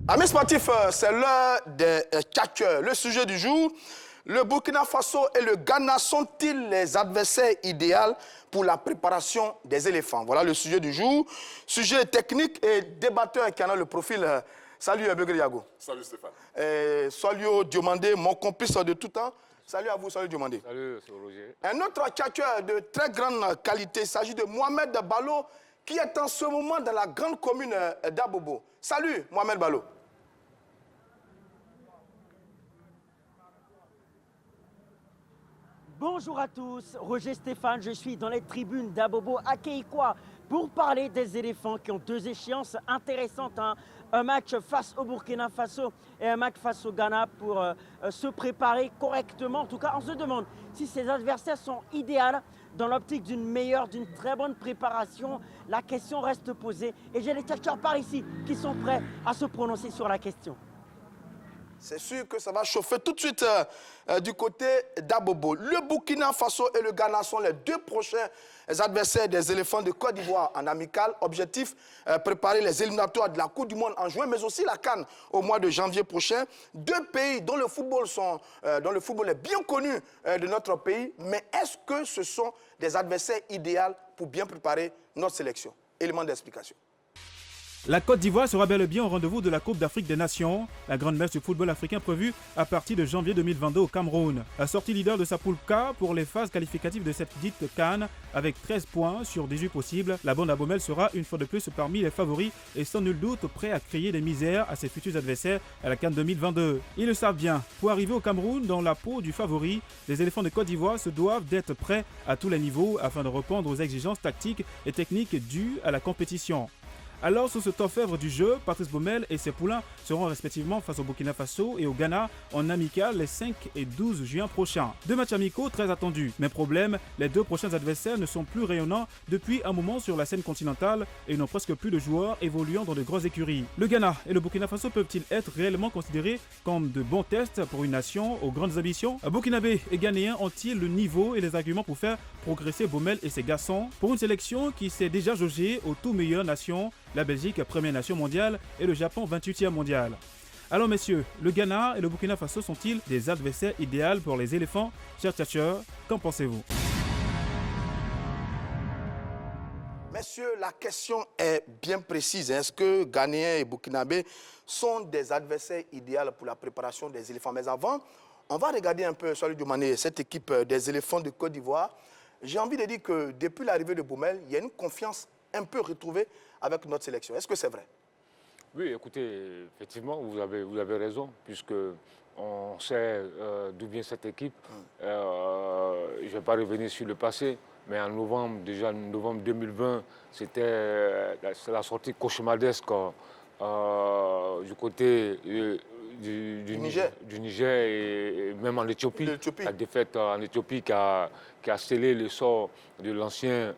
Amis sportifs, c'est l'heure des catcheurs. Le sujet du jour, le Burkina Faso et le Ghana sont-ils les adversaires idéaux pour la préparation des éléphants? Voilà le sujet du jour. Sujet technique et débatteur qui en a le profil. Salut Beugri Yago. Salut Stéphane. Salut Diomandé, mon complice de tout temps. Salut à vous, salut Diomandé. Salut, c'est Roger. Un autre catcheur de très grande qualité, il s'agit de Mohamed Balo, qui est en ce moment dans la grande commune d'Abobo. Salut Mohamed Balo. Bonjour à tous, Roger Stéphane, je suis dans les tribunes d'Abobo à Keikwa pour parler des éléphants qui ont deux échéances intéressantes. Un match face au Burkina Faso et un match face au Ghana pour se préparer correctement. En tout cas, on se demande si ces adversaires sont idéaux dans l'optique d'une meilleure, d'une très bonne préparation. La question reste posée et j'ai les catcheurs par ici qui sont prêts à se prononcer sur la question. C'est sûr que ça va chauffer tout de suite du côté d'Abobo. Le Burkina Faso et le Ghana sont les deux prochains adversaires des éléphants de Côte d'Ivoire en amical. Objectif, préparer les éliminatoires de la Coupe du Monde en juin, mais aussi la CAN au mois de janvier prochain. Deux pays dont le football est bien connu de notre pays. Mais est-ce que ce sont des adversaires idéaux pour bien préparer notre sélection? Élément d'explication. La Côte d'Ivoire sera bel et bien au rendez-vous de la Coupe d'Afrique des Nations, la grande messe du football africain prévue à partir de janvier 2022 au Cameroun. Sortie leader de sa poule K pour les phases qualificatives de cette dite CAN avec 13 points sur 18 possibles, la bande Abomel sera une fois de plus parmi les favoris et sans nul doute prêt à créer des misères à ses futurs adversaires à la CAN 2022. Ils le savent bien, pour arriver au Cameroun dans la peau du favori, les éléphants de Côte d'Ivoire se doivent d'être prêts à tous les niveaux afin de répondre aux exigences tactiques et techniques dues à la compétition. Alors, sous cet orfèvre du jeu, Patrice Baumel et ses poulains seront respectivement face au Burkina Faso et au Ghana en amical les 5 et 12 juin prochains. Deux matchs amicaux très attendus. Mais problème, les deux prochains adversaires ne sont plus rayonnants depuis un moment sur la scène continentale et n'ont presque plus de joueurs évoluant dans de grosses écuries. Le Ghana et le Burkina Faso peuvent-ils être réellement considérés comme de bons tests pour une nation aux grandes ambitions? Burkinabés et Ghanéens ont-ils le niveau et les arguments pour faire progresser Baumel et ses garçons pour une sélection qui s'est déjà jaugée aux tout meilleures nations, la Belgique, première nation mondiale, et le Japon, 28e mondial. Alors messieurs, le Ghana et le Burkina Faso sont-ils des adversaires idéaux pour les éléphants? Chers tchatcheurs, qu'en pensez-vous? Messieurs, la question est bien précise. Est-ce que Ghanéens et Burkinabés sont des adversaires idéaux pour la préparation des éléphants? Mais avant, on va regarder un peu, Salut Diomané, cette équipe des éléphants de Côte d'Ivoire. J'ai envie de dire que depuis l'arrivée de Baumel, il y a une confiance un peu retrouvée avec notre sélection. Est-ce que c'est vrai? Oui, écoutez, effectivement, vous avez raison, puisque on sait d'où vient cette équipe. Je ne vais pas revenir sur le passé, mais en novembre, déjà en novembre 2020, c'était la sortie cauchemardesque du côté du Niger et même en Éthiopie. La défaite en Éthiopie qui a scellé le sort de l'ancien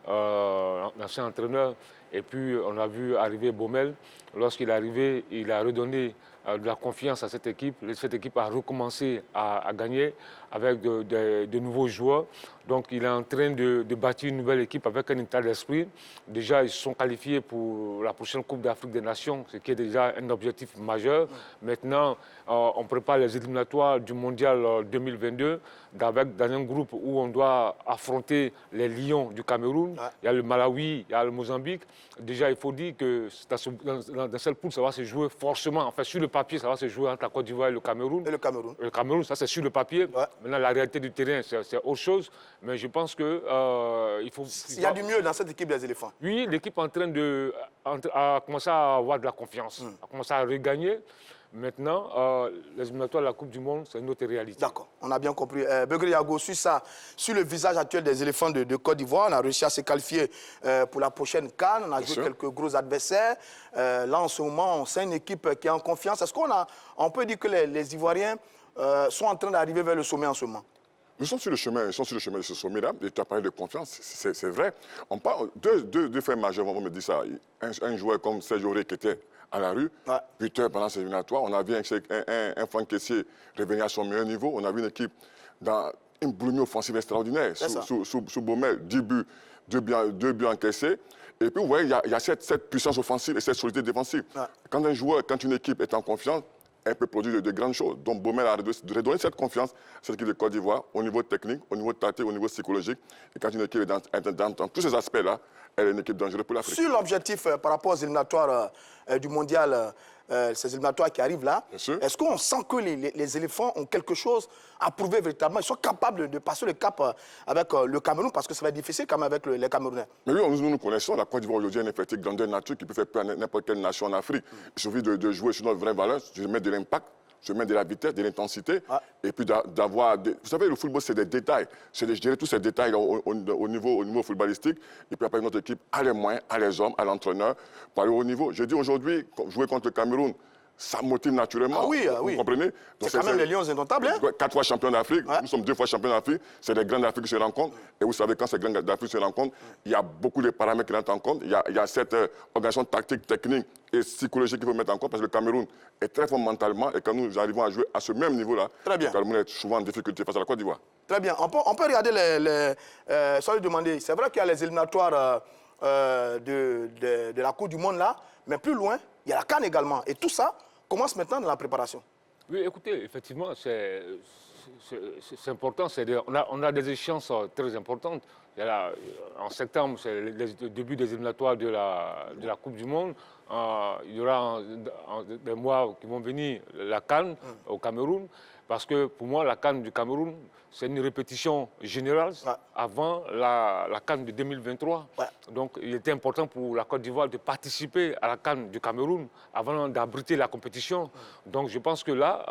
entraîneur. Et puis on a vu arriver Baumel. Lorsqu'il est arrivé, il a redonné de la confiance à cette équipe. Cette équipe a recommencé à gagner avec de nouveaux joueurs. Donc il est en train de bâtir une nouvelle équipe avec un état d'esprit. Déjà, ils se sont qualifiés pour la prochaine Coupe d'Afrique des Nations, ce qui est déjà un objectif majeur. Maintenant, on prépare les éliminatoires du Mondial 2022 dans un groupe où on doit affronter les Lions du Cameroun. Il y a le Malawi, il y a le Mozambique. Déjà, il faut dire que dans cette poule, ça va se jouer forcément. Enfin, sur le papier, ça va se jouer entre la Côte d'Ivoire et le Cameroun. Et le Cameroun. Le Cameroun, ça c'est sur le papier. Ouais. Maintenant, la réalité du terrain, c'est autre chose. Mais je pense que il faut... Il y a du mieux dans cette équipe des éléphants. Oui, l'équipe est en train de commencer à avoir de la confiance, à commencer à regagner. Maintenant, les éliminatoires de la Coupe du Monde, c'est une autre réalité. D'accord, on a bien compris. Beugri Yago, sur le visage actuel des éléphants de Côte d'Ivoire, on a réussi à se qualifier pour la prochaine CAN. On a joué quelques gros adversaires. Là, en ce moment, c'est une équipe qui est en confiance. Est-ce qu'on peut dire que les Ivoiriens sont en train d'arriver vers le sommet en ce moment? Ils sont sur le chemin de ce sommet-là. Et tu as parlé de confiance, c'est vrai. On parle deux faits majeurs, on me dit ça. Un joueur comme Serge Aurier qui était à la rue, buteur pendant ces éliminatoires. On a vu un Franck Kessié revenir à son meilleur niveau. On a vu une équipe dans une boulimie offensive extraordinaire. Sous Baumel, 10 buts 2 buts encaissés. Et puis, vous voyez, il y a cette puissance offensive et cette solidité défensive. Ouais. Quand une équipe est en confiance, elle peut produire de grandes choses. Donc, Baumel a redonné cette confiance à cette équipe de Côte d'Ivoire au niveau technique, au niveau tactique, au niveau psychologique. Et quand une équipe est dans tous ces aspects-là, elle est une équipe dangereuse pour l'Afrique. Sur l'objectif par rapport aux éliminatoires du mondial, ces éliminatoires qui arrivent là, est-ce qu'on sent que les éléphants ont quelque chose à prouver véritablement? Ils sont capables de passer le cap avec le Cameroun, parce que ça va être difficile quand même avec les Camerounais. Mais oui, nous connaissons la Côte d'Ivoire aujourd'hui, un effectif grandeur nature qui peut faire peur à n'importe quelle nation en Afrique. Il suffit de jouer sur notre vraie valeur, de mettre de l'impact, je mets de la vitesse, de l'intensité, et puis d'avoir... Vous savez, le football, c'est des détails. C'est de gérer tous ces détails au niveau footballistique, et puis après, notre équipe a les moyens, a les hommes, a l'entraîneur, pour aller au haut niveau. Je dis aujourd'hui, jouer contre le Cameroun, ça motive naturellement. Ah oui, vous comprenez? C'est quand même les Lions indomptables. Hein? 4 fois champions d'Afrique, nous sommes 2 fois champions d'Afrique, c'est les grands d'Afrique qui se rencontrent. Et vous savez, quand ces grands d'Afrique se rencontrent, il y a beaucoup de paramètres qui rentrent en compte. Il y a cette organisation tactique, technique et psychologique qu'il faut mettre en compte, parce que le Cameroun est très fort mentalement, et quand nous arrivons à jouer à ce même niveau-là, le Cameroun est souvent en difficulté face à la Côte d'Ivoire. Très bien. On peut regarder sans lui demander. C'est vrai qu'il y a les éliminatoires de la Coupe du Monde là, mais plus loin, il y a la CAN également. Et tout ça commence maintenant dans la préparation. Oui, écoutez, effectivement, c'est important. On a des échéances très importantes. En septembre, c'est le début des éliminatoires de la Coupe du Monde. Il y aura des mois qui vont venir la CAN au Cameroun. Parce que pour moi, la CAN du Cameroun, c'est une répétition générale avant la CAN de 2023. Ouais. Donc, il était important pour la Côte d'Ivoire de participer à la CAN du Cameroun avant d'abriter la compétition. Donc, je pense que là,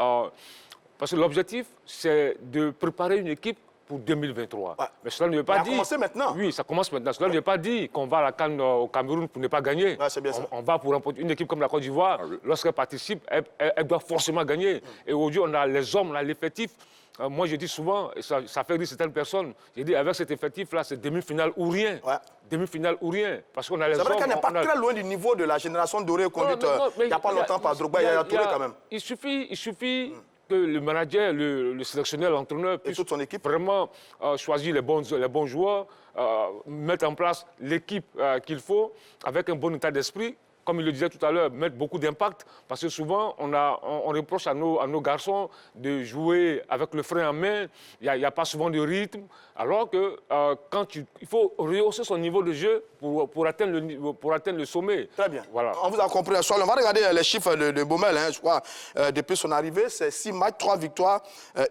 parce que l'objectif, c'est de préparer une équipe pour 2023. Ouais. Mais cela ne veut pas dire... Ça a commencé maintenant. Oui, ça commence maintenant. Cela ne veut pas dire qu'on va à la CAN au Cameroun pour ne pas gagner. Ouais, c'est bien ça. On va pour remporter une équipe comme la Côte d'Ivoire. Lorsqu'elle participe, elle doit forcément gagner. Et aujourd'hui, on a les hommes, on a l'effectif. Moi, je dis souvent, et ça fait rire certaines personnes, je dis avec cet effectif-là, c'est demi-finale ou rien. Ouais. Demi-finale ou rien. Parce qu'on a les hommes... C'est vrai qu'elle n'est pas très loin du niveau de la génération dorée conduite il n'y a pas longtemps par Drogba et Yaya Touré quand même. Il suffit que le manager, le sélectionneur, l'entraîneur puisse toute son équipe vraiment choisir les bons joueurs, mettre en place l'équipe qu'il faut avec un bon état d'esprit. Comme il le disait tout à l'heure, mettre beaucoup d'impact, parce que souvent, on reproche à nos garçons de jouer avec le frein en main, il n'y a pas souvent de rythme, alors que il faut rehausser son niveau de jeu pour atteindre le sommet. Très bien. Voilà. On vous a compris. On va regarder les chiffres de Baumel, hein, je crois, depuis son arrivée, c'est 6 matchs, 3 victoires,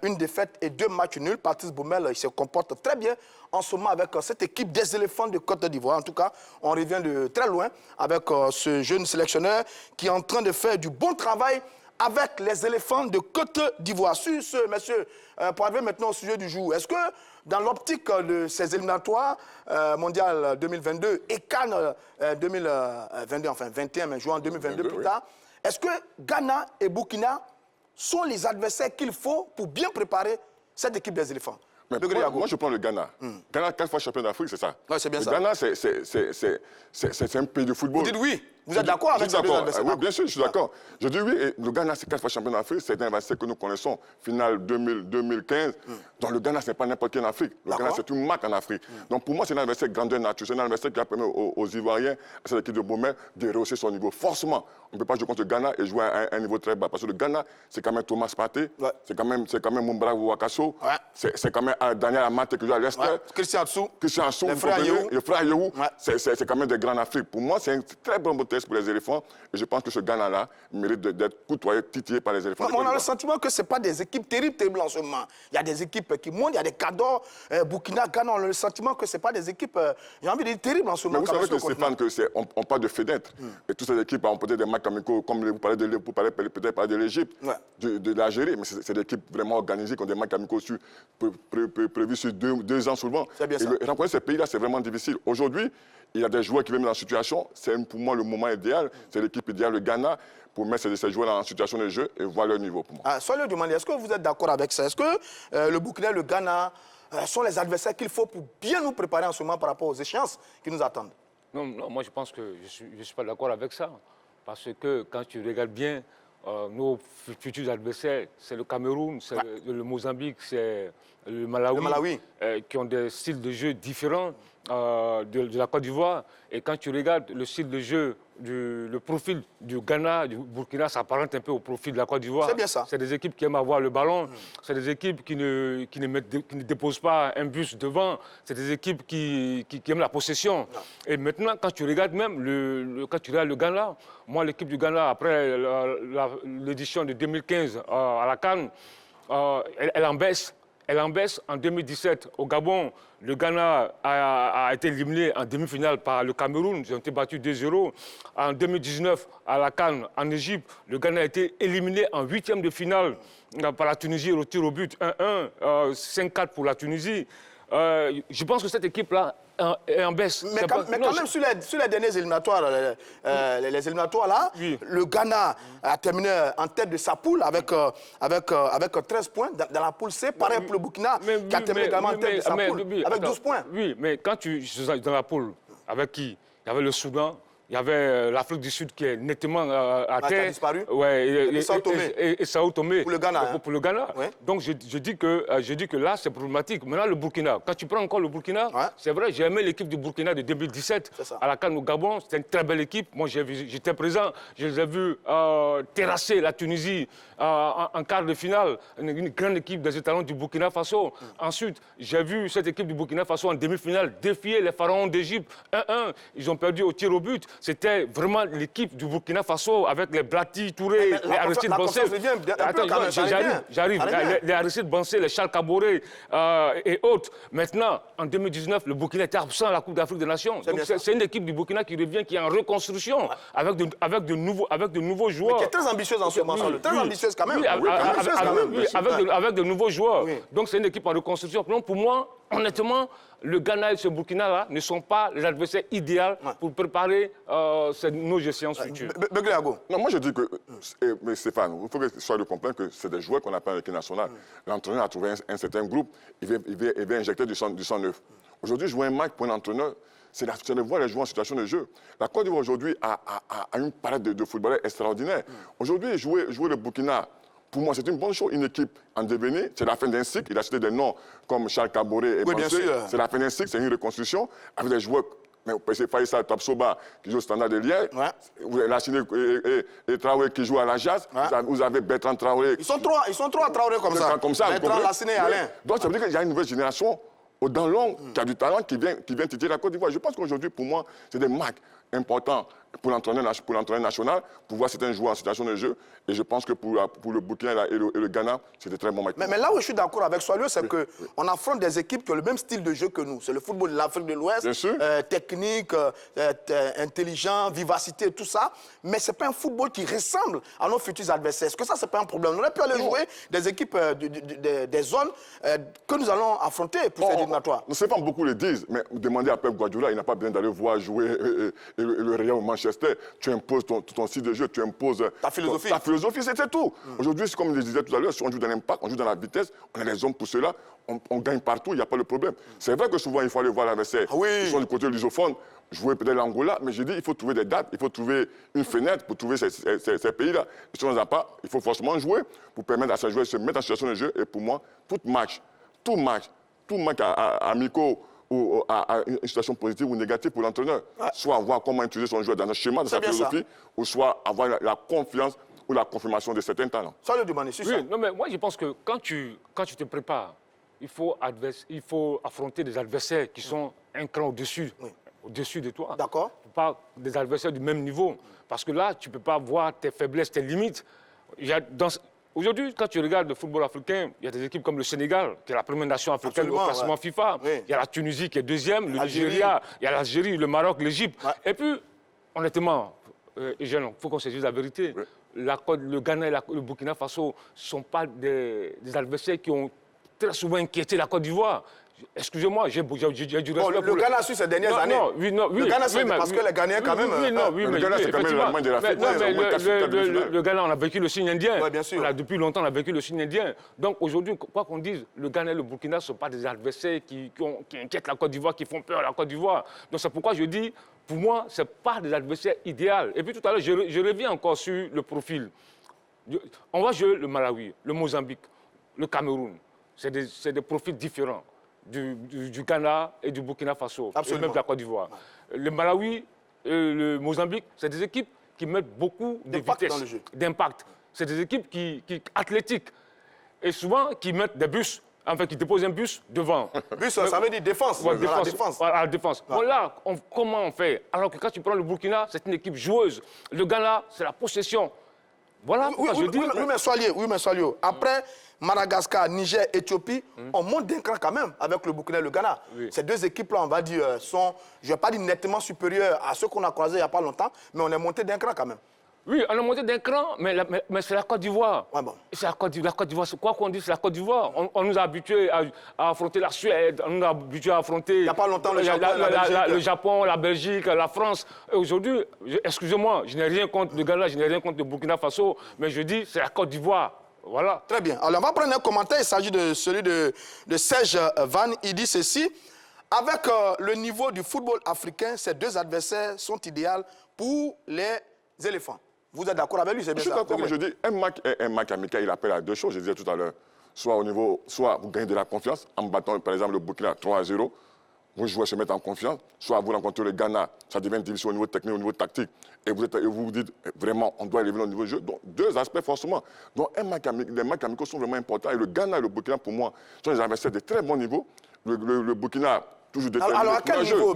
1 défaite et 2 matchs nuls. Patrice Baumel, il se comporte très bien en ce moment avec cette équipe des éléphants de Côte d'Ivoire. En tout cas, on revient de très loin avec ce jeune sélectionneur qui est en train de faire du bon travail avec les éléphants de Côte d'Ivoire. Sur ce, monsieur, pour arriver maintenant au sujet du jour, est-ce que dans l'optique de ces éliminatoires mondial 2022 et Cannes 2022, enfin 21, mais juin 2022 plus tard, est-ce que Ghana et Burkina sont les adversaires qu'il faut pour bien préparer cette équipe des éléphants? Mais moi, je prends le Ghana. Ghana, 4 fois champion d'Afrique, c'est ça. Ouais, c'est bien ça. Le Ghana, c'est un pays de football. Vous dites oui. Vous êtes d'accord avec ces deux adversaires? Oui, bien sûr, je suis d'accord. Je dis oui, et le Ghana, c'est 4 fois champion d'Afrique. C'est un adversaire que nous connaissons. Finale 2015. Donc le Ghana, ce n'est pas n'importe qui en Afrique. Le Ghana, c'est une marque en Afrique. Donc pour moi, c'est un adversaire grandeur nature. C'est un adversaire qui a permis aux Ivoiriens, à cette équipe de Baumel, de rehausser son niveau. Forcément, on ne peut pas jouer contre le Ghana et jouer à un niveau très bas. Parce que le Ghana, c'est quand même Thomas Partey, c'est quand même Mumbrah Wakaso, c'est quand même Daniel Amate qui joue à l'Esther. Christian Assou, le frère Yehou. C'est quand même des grands en Afrique. Pour moi, c'est un très bon test pour les éléphants. Et je pense que ce Ghana-là mérite d'être côtoyé, titillé par les éléphants. On a le sentiment que ce n'est pas des équipes terribles en ce moment. Il y a des équipes qui montent, il y a des cadors, Burkina, Ghana, on a le sentiment que ce n'est pas des équipes, j'ai envie de dire, terribles en ce moment. Mais vous savez que Stéphane, on parle de fenêtres. Et toutes ces équipes ont peut-être des matchs amicaux, comme vous parlez peut-être de l'Égypte, de l'Algérie, mais c'est des équipes vraiment organisées qui ont des matchs amicaux prévus sur 2 ans souvent. C'est bien ça. Et rencontrer ces pays-là, c'est vraiment difficile. Aujourd'hui, il y a des joueurs qui viennent dans la situation. C'est pour moi le moment idéal. C'est l'équipe idéale, le Ghana, pour mettre ces joueurs en situation de jeu et voir leur niveau pour moi. Soyez le demander, est-ce que vous êtes d'accord avec ça? Est-ce que le Burkina et le Ghana sont les adversaires qu'il faut pour bien nous préparer en ce moment par rapport aux échéances qui nous attendent? Non, moi je pense que je ne suis pas d'accord avec ça. Parce que quand tu regardes bien nos futurs adversaires, c'est le Cameroun, c'est le Mozambique, c'est le Malawi, Le qui ont des styles de jeu différents de la Côte d'Ivoire. Et quand tu regardes le style de jeu, le profil du Ghana, du Burkina, ça apparente un peu au profil de la Côte d'Ivoire. C'est bien ça. C'est des équipes qui aiment avoir le ballon. C'est des équipes qui ne déposent pas un bus devant. C'est des équipes qui aiment la possession. Et maintenant, quand tu regardes même quand tu regardes le Ghana, moi, l'équipe du Ghana, après l'édition de 2015 à la CAN, elle en baisse. Elle en baisse en 2017 au Gabon. Le Ghana a été éliminé en demi-finale par le Cameroun. Ils ont été battus 2-0. En 2019, à la CAN, en Égypte, le Ghana a été éliminé en huitième de finale par la Tunisie au tir au but 1-1, 5-4 pour la Tunisie. Je pense que cette équipe-là est en baisse. Mais quand même, sur les derniers éliminatoires, les éliminatoires là, oui. Le Ghana a terminé en tête de sa poule avec 13 points dans la poule C. Pareil pour le Burkina, qui a terminé également en tête de sa poule avec 12 points. Oui, mais quand tu es dans la poule, avec qui? Il y avait le Soudan. Il y avait l'Afrique du Sud qui est nettement à terre. Qui a disparu. Ouais, et Sao Tomé. Pour le Ghana. Pour le Ghana. Ouais. Donc je dis que là, c'est problématique. Maintenant, le Burkina. Quand tu prends encore le Burkina, c'est vrai, j'ai aimé l'équipe du Burkina de 2017 à la CAN au Gabon. C'était une très belle équipe. Moi, j'étais présent. Je les ai vus terrasser la Tunisie en quart de finale. Une grande équipe des étalons du Burkina Faso. Ensuite, j'ai vu cette équipe du Burkina Faso en demi-finale défier les pharaons d'Égypte 1-1. Ils ont perdu au tir au but. C'était vraiment l'équipe du Burkina Faso avec les Blati, Touré, les Aristide Bansé. J'arrive. Les Aristide Bansé, les Charles Caboret et autres. Maintenant, en 2019, le Burkina était absent à la Coupe d'Afrique des Nations. Donc c'est une équipe du Burkina qui revient, qui est en reconstruction avec de nouveaux joueurs. Mais qui est très ambitieuse en ce moment. Très ambitieuse quand même. Avec de nouveaux joueurs. Donc c'est une équipe en reconstruction. Donc pour moi, honnêtement, le Ghana et ce Burkina-là ne sont pas les adversaires idéaux pour préparer nos échéances futures. Non, moi je dis que, mais Stéphane, il faut que tu sois de comprendre que c'est des joueurs qu'on appelle en équipe nationale. L'entraîneur a trouvé un certain groupe, il va injecter du sang neuf. Aujourd'hui, jouer un match pour un entraîneur, c'est de voir les joueurs en situation de jeu. La Côte d'Ivoire aujourd'hui a une palette de footballeurs extraordinaire. Aujourd'hui, jouer le Burkina, pour moi, c'est une bonne chose. Une équipe en devenir, c'est la fin d'un cycle. Il a cité des noms comme Charles Caboret et Bansé. C'est la fin d'un cycle, c'est une reconstruction avec des joueurs. Mais c'est Faïssa Tapsoba qui joue au Standard de Liège. Lassine et Traoré qui joue à la Jazz. Vous avez Bertrand Traoré. Ils sont trois à Traoré comme ça. Bertrand, Lassine et Alain. Donc ça veut dire qu'il y a une nouvelle génération au dents longues qui a du talent, qui vient titiller la Côte d'Ivoire. Je pense qu'aujourd'hui, pour moi, c'est des marques importantes pour l'entraîneur national, pour voir certains joueurs en situation de jeu. Et je pense que pour le Burkina et le Ghana, c'est des très bons matchs. Mais là où je suis d'accord avec Soileux, c'est qu'on affronte des équipes qui ont le même style de jeu que nous. C'est le football de l'Afrique de l'Ouest, technique, intelligent, vivacité, tout ça. Mais ce n'est pas un football qui ressemble à nos futurs adversaires. Est-ce que ça, ce n'est pas un problème? On aurait pu aller jouer des équipes des zones que nous allons affronter pour ces éliminatoires. Ne sais pas, beaucoup le disent, mais demandez à Pep Guardiola, il n'a pas besoin d'aller voir jouer le Real Manchester. Tu imposes ton style de jeu, tu imposes ta philosophie. Ta philosophie, c'était tout. Aujourd'hui, comme je le disais tout à l'heure, si on joue dans l'impact, on joue dans la vitesse, on a les hommes pour cela, on gagne partout, il n'y a pas de problème. C'est vrai que souvent, il faut aller voir l'adversaire. Ils sont du côté de l'usophone, jouer peut-être l'Angola, mais je dis, il faut trouver des dates, il faut trouver une fenêtre pour trouver ces pays-là. Si on n'en a pas, il faut forcément jouer pour permettre à ces joueurs de se mettre en situation de jeu. Et pour moi, tout match amicaux, ou à une situation positive ou négative pour l'entraîneur. Soit voir comment utiliser son joueur dans un schéma de sa philosophie, ou soit avoir la confiance ou la confirmation de certains talents. Ça le demande, c'est ça. Non, mais moi, je pense que quand tu te prépares, il faut affronter des adversaires qui sont un cran au-dessus de toi. D'accord. Pas des adversaires du même niveau. Parce que là, tu ne peux pas voir tes faiblesses, tes limites. Aujourd'hui, quand tu regardes le football africain, il y a des équipes comme le Sénégal, qui est la première nation africaine au classement FIFA. Il y a la Tunisie qui est deuxième, le Nigeria, il y a l'Algérie, le Maroc, l'Égypte. Et puis, honnêtement, il faut qu'on se dise la vérité. Le Ghana et le Burkina Faso ne sont pas des adversaires qui ont très souvent inquiété la Côte d'Ivoire. Excusez-moi, j'ai du respect pour le Ghana sur ces dernières années. Le Ghana, c'est parce que les Ghanéens, quand même... Le Ghana, c'est quand même l'Allemagne de l'Afrique. Le Ghana, on a vécu le signe indien. Oui, bien sûr. Depuis longtemps, on a vécu le signe indien. Donc aujourd'hui, quoi qu'on dise, le Ghana et le Burkina ne sont pas des adversaires qui inquiètent la Côte d'Ivoire, qui font peur à la Côte d'Ivoire. Donc c'est pourquoi je dis, pour moi, ce n'est pas des adversaires idéaux. Et puis tout à l'heure, je reviens encore sur le profil. On va jouer le Malawi, le Mozambique, le Cameroun. c'est des profils différents du Ghana et du Burkina Faso, Absolument. et même de la Côte d'Ivoire. Le Malawi et le Mozambique, c'est des équipes qui mettent beaucoup de vitesse, dans le jeu. d'impact. C'est des équipes qui athlétiques et souvent qui mettent des bus, enfin qui déposent un bus devant. Bus, ça veut dire défense. Ouais, Dans la défense. À la défense. Ouais. Bon, là, comment on fait? Alors que quand tu prends le Burkina, c'est une équipe joueuse. Le Ghana, c'est la possession. Voilà pourquoi je dis... Oui, mais Soalio. Après Madagascar, Niger, Éthiopie, on monte d'un cran quand même avec le Burkina et le Ghana. Oui. Ces deux équipes-là, on va dire, sont, je ne vais pas dire nettement supérieures à ceux qu'on a croisés il n'y a pas longtemps, mais on est monté d'un cran quand même. Oui, on a monté d'un cran, mais c'est la Côte d'Ivoire. Ouais, bon. C'est la Côte d'Ivoire, c'est quoi qu'on dit, c'est la Côte d'Ivoire. On nous a habitués à affronter la Suède, on nous a habitués à affronter... Il n'y a pas longtemps, le Japon, la Belgique, la France. Et aujourd'hui, excusez-moi, je n'ai rien contre le Ghana, je n'ai rien contre le Burkina Faso, mais je dis, c'est la Côte d'Ivoire. Voilà. Très bien. Alors, on va prendre un commentaire. Il s'agit de celui de Serge Van. Il dit ceci. Avec le niveau du football africain, ces deux adversaires sont idéaux pour les éléphants. Vous êtes d'accord avec lui? C'est bien Je suis ça. d'accord, mais je dis, un match est un match amical, il appelle à deux choses, je disais tout à l'heure. Soit vous gagnez de la confiance en battant, par exemple, le Burkina 3-0. Vos joueurs se mettent en confiance. Soit vous rencontrez le Ghana, ça devient difficile au niveau technique, au niveau tactique. Et vous vous dites, vraiment, on doit élever le niveau de jeu. Donc, deux aspects, forcément. Donc, les matchs amicaux sont vraiment importants. Et le Ghana et le Burkina, pour moi, sont des adversaires de très bon niveau. Le Burkina, toujours déterminé. Alors, à quel niveau?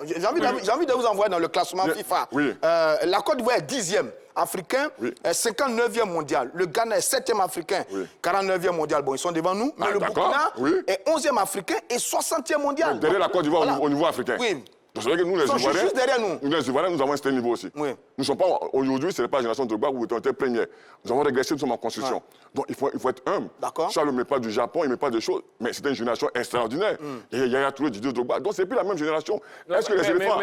J'ai envie de vous envoyer dans le classement FIFA. Oui. La Côte d'Ivoire est 10e africain, Oui. 59e mondial. Le Ghana est 7e africain, Oui. 49e mondial. Bon, ils sont devant nous. Mais le d'accord, Burkina oui. est 11e africain et 60e mondial. Derrière la Côte d'Ivoire, Voilà. au niveau africain. Oui. Vous savez que nous, les Ils sont Ivoiriens, juste derrière nous. les Ivoiriens, nous avons un certain niveau aussi. Oui. Nous ne sommes pas, aujourd'hui, ce n'est pas la génération de Drogba où on était premier. Nous avons régressé, nous sommes en construction. Ouais. Donc, il faut être humble. D'accord. Charles ne met pas du Japon, il ne met pas de choses. Mais c'est une génération extraordinaire. Et il y a Touré, Didier Drogba. Donc, c'est plus la même génération. Est-ce que les éléphants...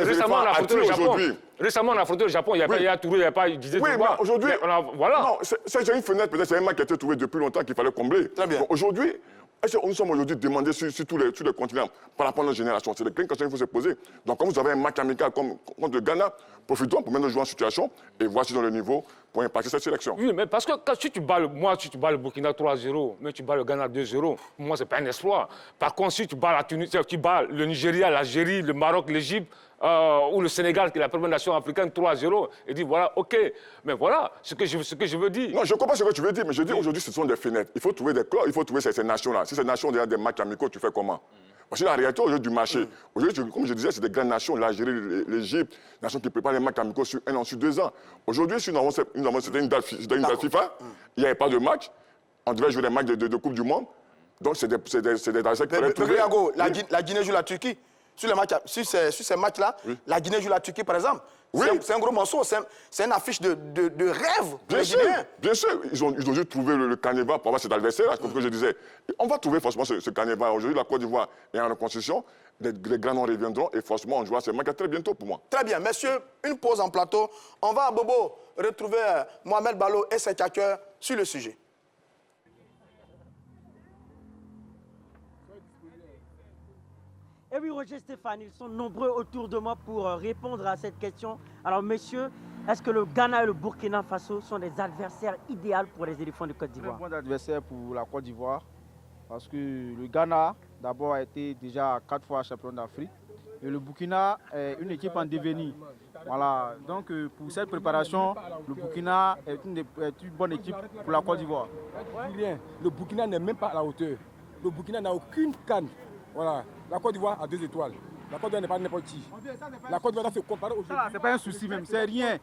Récemment, on a affronté le Japon. Récemment, on a affronté le Japon. Il n'y a pas Touré, il n'y a pas Didier Oui, Drogba. mais aujourd'hui... Voilà. Non, c'est une fenêtre, peut-être, c'est un match qui a été trouvé depuis longtemps qu'il fallait combler. Très bien. Donc, aujourd'hui... Nous sommes aujourd'hui demandés sur tous les continents par rapport à notre génération. C'est les questions qu'il faut se poser. Donc, comme vous avez un match amical contre le Ghana, profitons pour mettre nos joueurs en situation et voici dans le niveau pour impacter cette sélection. Oui, mais parce que si tu bats le Burkina 3-0, mais tu bats le Ghana 2-0, pour moi, ce n'est pas un exploit. Par contre, si tu bats la Tunisie, tu bats le Nigeria, l'Algérie, le Maroc, l'Égypte, ou le Sénégal, qui est la première nation africaine, 3-0, et dit voilà, OK. Mais voilà ce que je veux dire. Non, je comprends ce que tu veux dire, mais je dis aujourd'hui, ce sont des fenêtres. Il faut trouver des clubs, il faut trouver ces nations-là. Si ces nations ont déjà des matchs amicaux, tu fais comment? Parce que la réalité aujourd'hui du marché, aujourd'hui, comme je disais, c'est des grandes nations, l'Algérie, l'Égypte, des nations qui préparent les matchs amicaux sur 1 an, sur 2 ans. Aujourd'hui, si c'était une date FIFA, il n'y avait pas de match, on devait jouer des matchs de Coupe du Monde. Donc, c'est des adversaires qui fallait trouver. La Guinée joue la Turquie. Sur ces matchs-là, la Guinée joue la Turquie, par exemple. Oui. C'est un gros morceau, c'est une affiche de rêve pour Bien les sûr, Guinéens. bien sûr. Ils ont juste trouvé le carnaval pour avoir cet adversaire, comme que je disais. Et on va trouver forcément ce carnaval. Aujourd'hui, la Côte d'Ivoire est en reconstruction. Les grands noms reviendront et forcément, on jouera ce match très bientôt pour moi. Très bien, messieurs, une pause en plateau. On va à Bobo retrouver Mohamed Balo et ses hackers sur le sujet. Et oui, Roger Stéphane, ils sont nombreux autour de moi pour répondre à cette question. Alors, messieurs, est-ce que le Ghana et le Burkina Faso sont des adversaires idéaux pour les éléphants de Côte d'Ivoire? Un bon adversaire pour la Côte d'Ivoire, parce que le Ghana, d'abord, a été déjà 4 fois champion d'Afrique. Et le Burkina est une équipe en devenir. Voilà, donc pour cette préparation, le Burkina est une bonne équipe pour la Côte d'Ivoire. Le Burkina n'est même pas à la hauteur. Le Burkina n'a aucune canne. Voilà. La Côte d'Ivoire a 2 étoiles. La Côte d'Ivoire n'est pas n'importe qui. La Côte d'Ivoire doit se comparer aux Ça, c'est pas un souci même, c'est rien.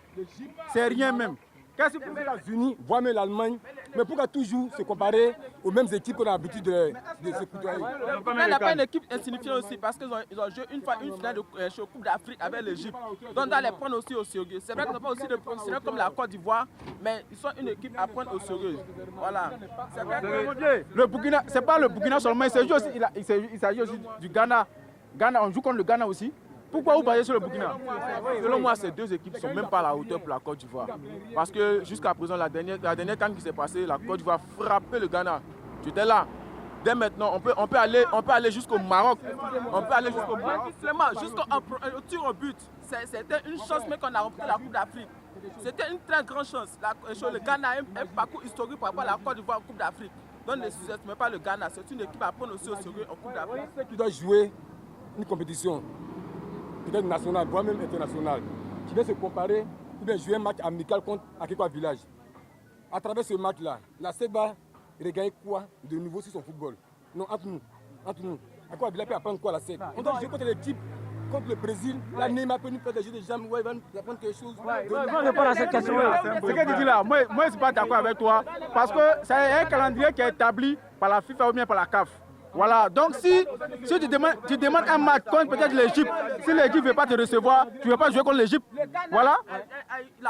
C'est rien même. Qu'est-ce que les États-Unis, voire même l'Allemagne, mais pourquoi toujours se comparer aux mêmes équipes qu'on a l'habitude de se côtoyer? Il n'a pas une équipe insignifiante aussi parce qu'ils ont joué une fois une finale de Coupe d'Afrique avec l'Égypte. Donc on doit les prendre aussi au sérieux. C'est vrai qu'ils n'ont pas aussi de positionnement comme la Côte d'Ivoire, mais ils sont une équipe à prendre au sérieux. Voilà. C'est vrai que le Burkina, c'est pas le Burkina seulement, il s'agit aussi du Ghana. On joue contre le Ghana aussi. Pourquoi vous basez sur le Burkina? selon moi, ces 2 équipes ne sont même pas à la hauteur pour la Côte d'Ivoire. Parce que jusqu'à présent, la dernière CAN qui s'est passée, la Côte d'Ivoire a frappé le Ghana. J'étais là. Dès maintenant, on peut aller jusqu'au Maroc. On peut aller jusqu'au Maroc. Jusqu'au tir au but. C'était une chance même qu'on a remporté la Coupe d'Afrique. C'était une très grande chance. Le Ghana a un parcours historique par rapport à la Côte d'Ivoire en Coupe d'Afrique. Donc ne sous-estimez pas le Ghana. C'est une équipe à prendre aussi au sérieux en Coupe d'Afrique. Ceux qui doivent jouer une compétition, peut-être nationale, voire même internationale, qui doivent se comparer, ou bien jouer un match amical contre Akekwa Village. À travers ce match-là, la CED va regagner quoi de nouveau sur son football? Non, entre nous. Akekwa Village peut apprendre quoi à la CED? On doit jouer contre l'équipe, contre le Brésil. Là, Neymar peut nous faire des jeux de jambes, il va nous apprendre quelque chose. Je répondre à cette question. Ce que tu dis là, moi je ne suis pas d'accord avec toi, parce que c'est un calendrier qui est établi par la FIFA ou bien par la CAF. Voilà, donc si tu demandes un match contre peut-être l'Égypte, si l'Égypte ne veut pas te recevoir, tu ne veux pas jouer contre l'Égypte. Voilà. Il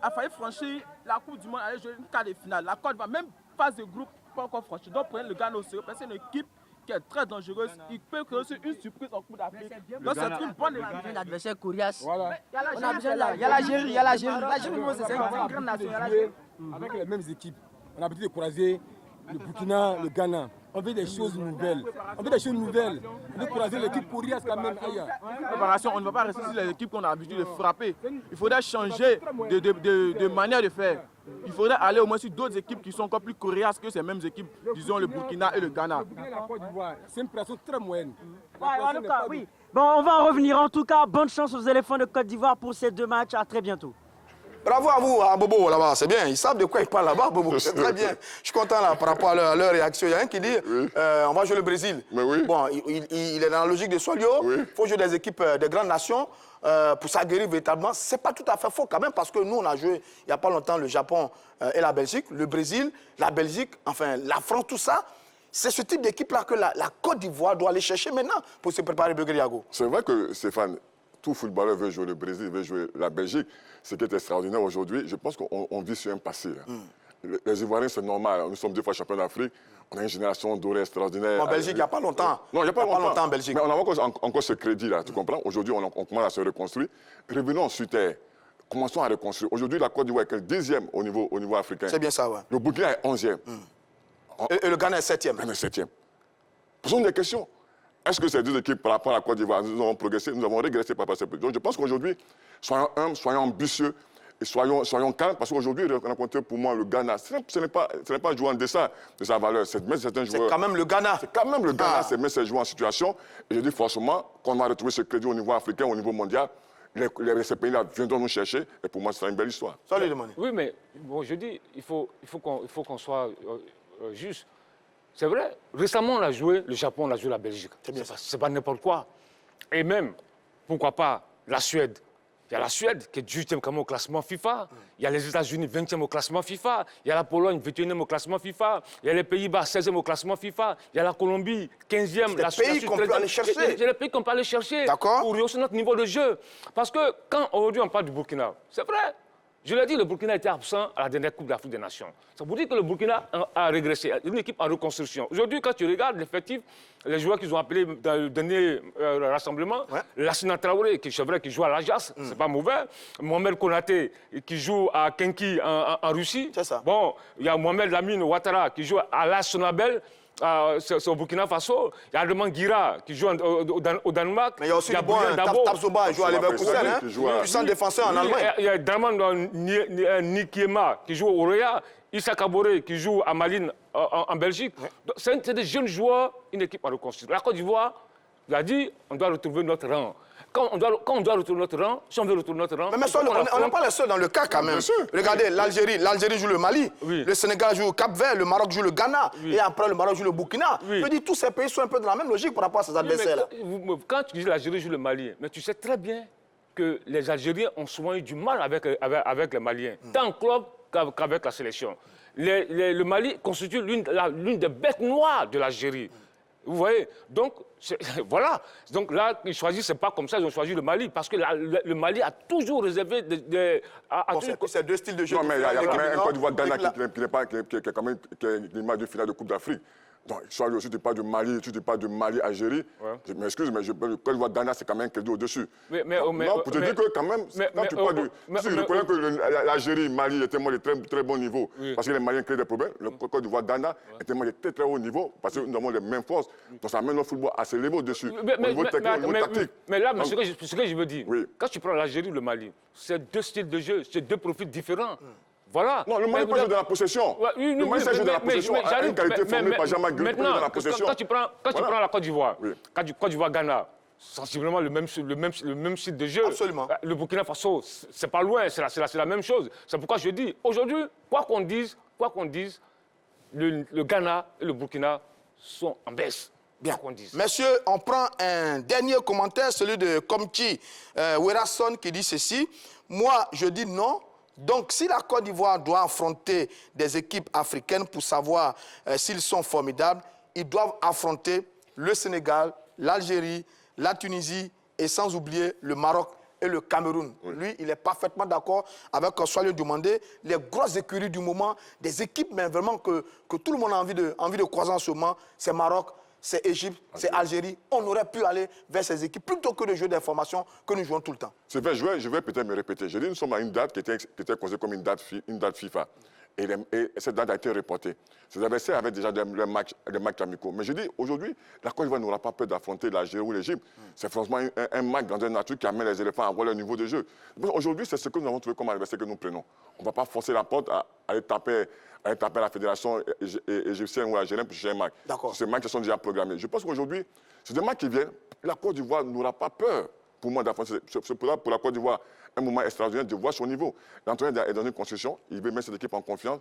a failli franchir la Coupe du Monde, aller jouer une quart de finale. La Côte va même phase de groupe, pas encore franchir. Donc prenez le Ghana au sérieux, parce que c'est une équipe qui est très dangereuse. Il peut créer aussi une surprise en Coupe d'Afrique. Donc c'est une bonne équipe. Un adversaire coriace. Voilà. On a besoin là. Il y a l'Algérie, il y a l'Algérie. L'Algérie, c'est une grande nation. Avec les mêmes équipes, on a l'habitude de croiser le Burkina, le Ghana. On veut des choses nouvelles. On veut croiser l'équipe coriace quand même. Préparation, on ne va pas rester sur les équipes qu'on a l'habitude de frapper. Il faudrait changer de manière de faire. Il faudrait aller au moins sur d'autres équipes qui sont encore plus coriaces que ces mêmes équipes, disons le Burkina et le Ghana. C'est une pression très moyenne. En tout cas, oui. Bon, on va en revenir. En tout cas, bonne chance aux éléphants de Côte d'Ivoire pour ces 2 matchs. À très bientôt. Bravo à vous, à Bobo, là-bas, c'est bien. Ils savent de quoi ils parlent là-bas, Bobo. C'est très bien. Je suis content là, par rapport à leur réaction. Il y a un qui dit on va jouer le Brésil. Mais oui. Bon, il est dans la logique de Solio. Il faut jouer des équipes de grandes nations pour s'aguerrir véritablement. Ce n'est pas tout à fait faux quand même, parce que nous, on a joué il n'y a pas longtemps le Japon et la Belgique, le Brésil, la Belgique, enfin la France, tout ça. C'est ce type d'équipe-là que la Côte d'Ivoire doit aller chercher maintenant pour se préparer le Yago. C'est vrai que Stéphane, tout footballeur veut jouer le Brésil, veut jouer la Belgique. Ce qui est extraordinaire aujourd'hui, je pense qu'on vit sur un passé. Les Ivoiriens, c'est normal. Nous sommes 2 fois champions d'Afrique. On a une génération dorée extraordinaire. En Belgique, il n'y a pas longtemps. Non, il n'y a pas longtemps en Belgique. Mais on a encore ce crédit-là, tu comprends? Aujourd'hui, on commence à se reconstruire. Revenons sur terre. Commençons à reconstruire. Aujourd'hui, la Côte d'Ivoire est 2e au niveau africain. C'est bien ça, ouais. Le Burkina est 11e. Et le Ghana est 7e. Le Ghana est 7e. Posons des questions. Est-ce que ces 2 équipes, par rapport à la Côte d'Ivoire, nous avons progressé, nous avons régressé par rapport à ces pays? Donc je pense qu'aujourd'hui, soyons humbles, soyons ambitieux et soyons calmes, parce qu'aujourd'hui, rencontrer pour moi le Ghana, ce n'est pas jouer en deçà de sa valeur. C'est quand même le Ghana. C'est quand même le Ghana, c'est mettre ses joueurs en situation. Et je dis forcément qu'on va retrouver ce crédit au niveau africain, au niveau mondial. Ces pays-là viendront nous chercher, et pour moi, c'est une belle histoire. Salut, Lemoni. Oui, mais bon, je dis, il faut qu'on soit juste. C'est vrai, récemment, on a joué le Japon, on a joué la Belgique. C'est bien ça. C'est pas n'importe quoi. Et même, pourquoi pas, la Suède. Il y a la Suède qui est 18e quand même au classement FIFA. Il y a les États-Unis 20e au classement FIFA. Il y a la Pologne 21e au classement FIFA. Il y a les Pays-Bas 16e au classement FIFA. Il y a la Colombie 15e. C'est des pays qu'on peut aller chercher. C'est des pays qu'on peut aller chercher pour rehausser notre niveau de jeu. Parce que quand aujourd'hui on parle du Burkina, c'est vrai. Je l'ai dit, le Burkina était absent à la dernière Coupe d'Afrique des Nations. Ça vous dit que le Burkina a régressé, une équipe en reconstruction. Aujourd'hui, quand tu regardes l'effectif, les joueurs qu'ils ont appelés dans le dernier rassemblement, Lassina Traoré, qui est vrai, qui joue à l'Ajax, c'est pas mauvais. Mohamed Konaté, qui joue à Kenki en Russie. C'est ça. Bon, il y a Mohamed Lamine Ouattara, qui joue à l'AS Sonabel. C'est au Burkina Faso. Il y a Armand Guira qui joue au Danemark. Mais il y a aussi le bon Tabsoba qui joue à Leverkusen, puissant défenseur en Allemagne. Il y a Draman Nikiema qui joue au Roya. Issa Kabore qui joue à Malines en Belgique. C'est des jeunes joueurs, une équipe à reconstruire. La Côte d'Ivoire, il a dit on doit retrouver notre rang. Quand on doit retrouver notre rang, si on veut retrouver notre rang... Mais on n'est pas les seuls dans le cas quand même. Regardez, l'Algérie joue le Mali, le Sénégal joue le Cap-Vert, le Maroc joue le Ghana, et après le Maroc joue le Burkina. Je dis tous ces pays sont un peu dans la même logique par rapport à ces adversaires-là. Quand tu dis l'Algérie joue le Mali, mais tu sais très bien que les Algériens ont souvent eu du mal avec les Maliens, tant en club qu'avec la sélection. Le Mali constitue l'une des bêtes noires de l'Algérie. Vous voyez? Donc, voilà. Donc là, ils choisissent, c'est pas comme ça, ils ont choisi le Mali, parce que le Mali a toujours réservé c'est 2 styles de jeu. Non, mais il y a quand même un Côte d'Ivoire Ghana qui est quand même l'image de finale de Coupe d'Afrique. Donc, soit aussi, tu parles de Mali, tu parles de Mali-Algérie. Ouais. Je m'excuse, mais le Côte d'Ivoire, Ghana, c'est quand même un crédit au-dessus. Non, pour te dire que quand même, quand tu parles de... Si je reconnais que l'Algérie, Mali est tellement de très bon niveau, parce que les Maliens créent des problèmes, le Côte d'Ivoire, Ghana est tellement de très haut niveau, parce que nous avons les mêmes forces. Donc ça amène notre football à s'élever au-dessus, au niveau technique, au niveau tactique. Mais là, ce que je veux dire, quand tu prends l'Algérie ou le Mali, c'est deux styles de jeu, c'est deux profils différents. Voilà. Non, le Mali peut jouer dans la possession. Le Mali sait jouer dans la possession. Une qualité formée par Jean-Marc Gueux dans la possession. Quand tu prends la Côte d'Ivoire, Côte d'Ivoire-Ghana, sensiblement le même style de jeu. Absolument. Le Burkina Faso, c'est pas loin, c'est la même chose. C'est pourquoi je dis, aujourd'hui, quoi qu'on dise, le Ghana et le Burkina sont en baisse. Bien. Messieurs, on prend un dernier commentaire, celui de Komchi Werason qui dit ceci. Moi, je dis non. Donc, si la Côte d'Ivoire doit affronter des équipes africaines pour savoir s'ils sont formidables, ils doivent affronter le Sénégal, l'Algérie, la Tunisie et sans oublier le Maroc et le Cameroun. Oui. Lui, il est parfaitement d'accord avec Soilio Dumandé. Les grosses écuries du moment, des équipes mais vraiment que tout le monde a envie de croiser en ce moment, c'est Maroc, c'est Égypte, c'est Algérie. On aurait pu aller vers ces équipes plutôt que de jouer des formations que nous jouons tout le temps. C'est vrai, je vais peut-être me répéter. Je dis nous sommes à une date qui était considérée comme une date FIFA. Et cette date a été reportée. Ces adversaires avaient déjà des matchs amicaux. Mais je dis, aujourd'hui, la Côte d'Ivoire n'aura pas peur d'affronter l'Algérie ou l'Égypte. C'est franchement un match dans une nature qui amène les éléphants à avoir leur niveau de jeu. Aujourd'hui, c'est ce que nous avons trouvé comme adversaire que nous prenons. On ne va pas forcer la porte à aller taper la fédération égyptienne ou algérienne pour chercher un match. Ces matchs sont déjà programmés. Je pense qu'aujourd'hui, c'est des matchs qui viennent. La Côte d'Ivoire n'aura pas peur pour moi d'affronter. C'est pour la Côte d'Ivoire un moment extraordinaire de voir son niveau. L'entraîneur est dans une construction, il veut mettre cette équipe en confiance.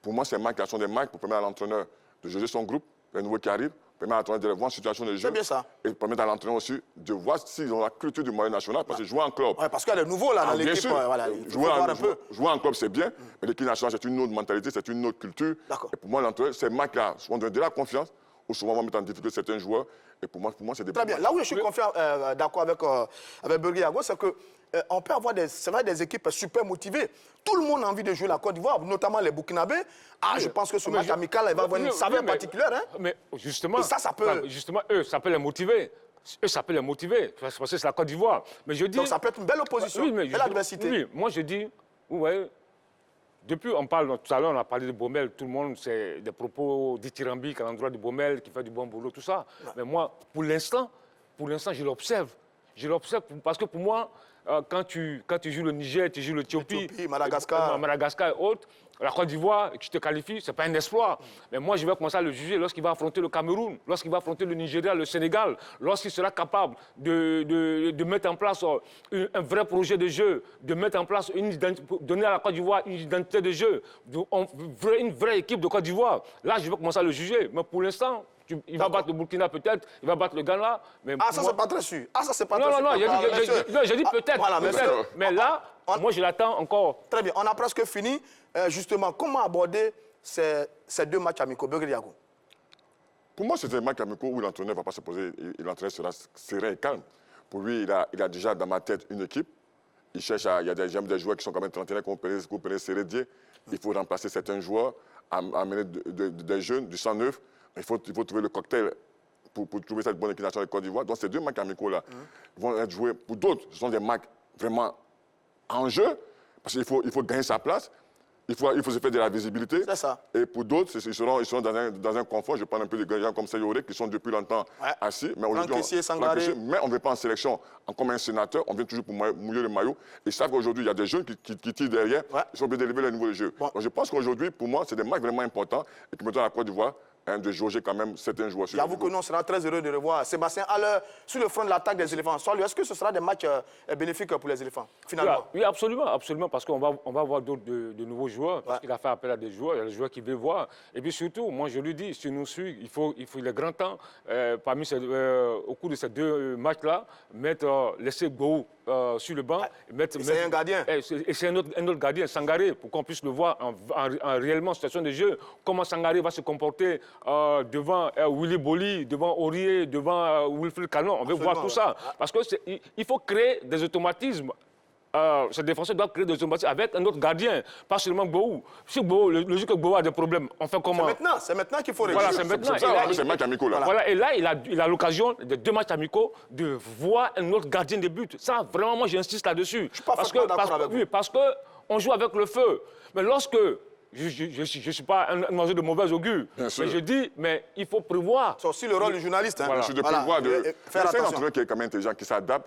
Pour moi, ces matchs sont des matchs pour permettre à l'entraîneur de juger son groupe, les nouveaux qui arrivent, permettre à l'entraîneur de les voir en situation de jeu. C'est bien ça. Et permettre à l'entraîneur aussi de voir s'ils ont la culture du moyen national, parce que jouer en club. Ouais, parce qu'il y a des nouveaux là dans l'équipe. Voilà, jouer en club, c'est bien, mais l'équipe nationale, c'est une autre mentalité, c'est une autre culture. Et pour moi, l'entraîneur, ces matchs-là, on donne de la confiance, ou souvent on va mettre en difficulté certains joueurs. Et pour moi c'est des... Très bien. Là où je suis d'accord avec Burgi Yago, c'est que on peut avoir des équipes super motivées. Tout le monde a envie de jouer la Côte d'Ivoire, notamment les Burkinabés. Je pense que ce match amical il va avoir une saveur particulière. Hein? Mais justement, et ça peut... Justement, ça peut les motiver. Ça peut les motiver, parce que c'est la Côte d'Ivoire. Mais je dis... Donc ça peut être une belle opposition, belle adversité. Oui, moi je dis, depuis, tout à l'heure, on a parlé de Baumel, tout le monde, c'est des propos dithyrambiques à l'endroit de Baumel, qui fait du bon boulot, tout ça. Ouais. Mais moi, pour l'instant, je l'observe. Je l'observe parce que pour moi, quand tu joues le Niger, tu joues l'Éthiopie, Madagascar et autres, la Côte d'Ivoire, tu te qualifies, ce n'est pas un exploit. Mais moi, je vais commencer à le juger lorsqu'il va affronter le Cameroun, lorsqu'il va affronter le Nigeria, le Sénégal, lorsqu'il sera capable de mettre en place un vrai projet de jeu, de mettre en place donner à la Côte d'Ivoire une identité de jeu, une vraie équipe de Côte d'Ivoire. Là, je vais commencer à le juger. Mais pour l'instant, il va battre le Burkina peut-être, il va battre le Ghana. Mais ça, c'est pas très sûr. Ça, c'est pas très sûr. Non, j'ai dit peut-être. Voilà, mais là, moi, je l'attends encore. Très bien, on a presque fini. Justement, comment aborder ces deux matchs amicaux, Burgi Yago? Pour moi, c'est un match amicaux où l'entraîneur ne va pas se poser, l'entraîneur sera serein et calme. Pour lui, il a déjà dans ma tête une équipe. Il cherche il y a des joueurs qui sont quand même trentenaires, comme Pérez Sérédier. Il faut remplacer certains joueurs, amener des jeunes, du sang neuf. Il faut trouver le cocktail pour trouver cette bonne équipe nationale de Côte d'Ivoire. Donc, ces deux matchs amicaux-là vont être joués. Pour d'autres, ce sont des matchs vraiment en jeu, parce qu'il faut gagner sa place. Il faut se faire de la visibilité. C'est ça. Et pour d'autres, ils seront dans un confort. Je parle un peu de gens comme Sayore qui sont depuis longtemps assis. Mais on ne veut pas en sélection comme un sénateur. On vient toujours pour mouiller le maillot. Ils savent qu'aujourd'hui, il y a des jeunes qui tirent derrière. Ils sont obligés d'élever le niveau de jeu. Bon. Donc je pense qu'aujourd'hui, pour moi, c'est des matchs vraiment importants et qui me donnent à la Côte d'Ivoire de jauger quand même certains joueurs. J'avoue que nous, on sera très heureux de revoir Sébastien Haller sur le front de l'attaque des éléphants. Est-ce que ce sera des matchs bénéfiques pour les éléphants, finalement? Oui, absolument, parce qu'on va avoir d'autres de nouveaux joueurs, parce qu'il a fait appel à des joueurs, il y a des joueurs qui veulent voir. Et puis surtout, moi je lui dis, si nous suit, il est grand temps, au cours de ces deux matchs-là, laisser Gou sur le banc. C'est un gardien. Et c'est un autre gardien, Sangaré, pour qu'on puisse le voir réellement en situation de jeu. Comment Sangaré va se comporter devant Willy Boli, devant Aurier, devant Wilfried Canon. On veut voir tout ça. Parce qu'il faut créer des automatismes ce défenseur doit créer des zones avec un autre gardien, pas seulement Gbou. Si Gbou, le jour que Gbou a des problèmes, on fait comment? C'est maintenant qu'il faut régler. Voilà, c'est maintenant. C'est match amicaux là. Voilà, et là, il a l'occasion de 2 matchs amicaux de voir un autre gardien de but. Ça, vraiment, moi, j'insiste là-dessus. Je suis pas d'accord avec vous. Oui, parce qu'on joue avec le feu. Mais lorsque... Je ne suis pas un oiseau de mauvaise augure. Mais je dis, mais il faut prévoir. C'est aussi le rôle du journaliste. Hein. Voilà. Je de prévoir de faire attention. C'est un entraîneur qui est quand même intelligent, qui s'adapte,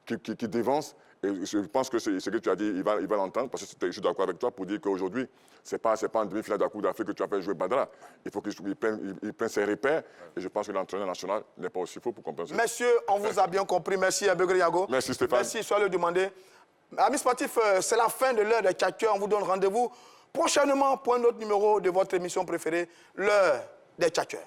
qui dévance. Et je pense que ce que tu as dit, il va l'entendre, parce que je suis d'accord avec toi pour dire qu'aujourd'hui, ce n'est pas en demi-finale de la Coupe d'Afrique que tu as fait jouer Badara. Il faut qu'il prenne ses repères. Et je pense que l'entraîneur national n'est pas aussi faux pour compenser. Messieurs, on vous a bien compris. Merci à Begré Yago. Merci Stéphane. Merci, soyez le demander. Amis sportifs, c'est la fin de l'heure des Tchatcheurs. On vous donne rendez-vous prochainement pour un autre numéro de votre émission préférée, l'heure des Tchatcheurs.